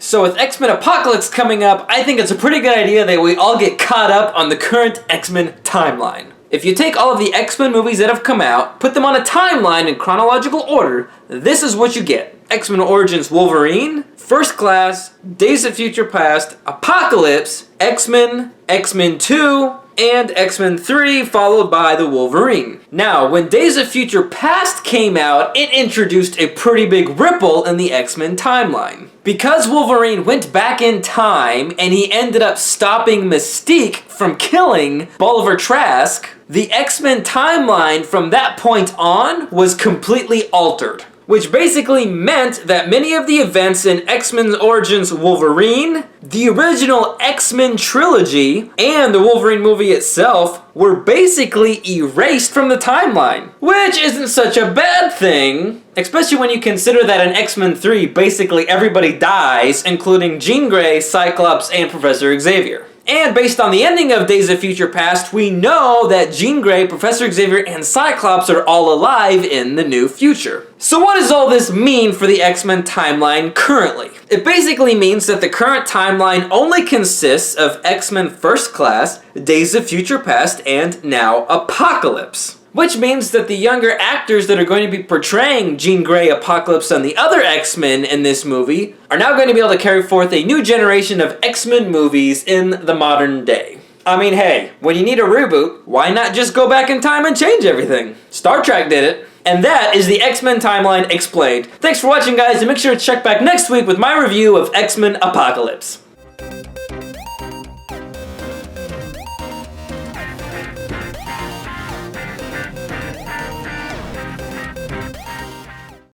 So with X-Men Apocalypse coming up, I think it's a pretty good idea that we all get caught up on the current X-Men timeline. If you take all of the X-Men movies that have come out, put them on a timeline in chronological order, this is what you get. X-Men Origins Wolverine, First Class, Days of Future Past, Apocalypse, X-Men, X-Men 2, and X-Men 3, followed by the Wolverine. Now, when Days of Future Past came out, it introduced a pretty big ripple in the X-Men timeline. Because Wolverine went back in time and he ended up stopping Mystique from killing Bolivar Trask, the X-Men timeline from that point on was completely altered. Which basically meant that many of the events in X-Men Origins Wolverine, the original X-Men trilogy, and the Wolverine movie itself were basically erased from the timeline. Which isn't such a bad thing, especially when you consider that in X-Men 3 basically everybody dies, including Jean Grey, Cyclops, and Professor Xavier. And based on the ending of Days of Future Past, we know that Jean Grey, Professor Xavier, and Cyclops are all alive in the new future. So what does all this mean for the X-Men timeline currently? It basically means that the current timeline only consists of X-Men First Class, Days of Future Past, and now Apocalypse. Which means that the younger actors that are going to be portraying Jean Grey, Apocalypse, and the other X-Men in this movie are now going to be able to carry forth a new generation of X-Men movies in the modern day. I mean, hey, when you need a reboot, why not just go back in time and change everything? Star Trek did it. And that is the X-Men timeline explained. Thanks for watching, guys, and make sure to check back next week with my review of X-Men Apocalypse.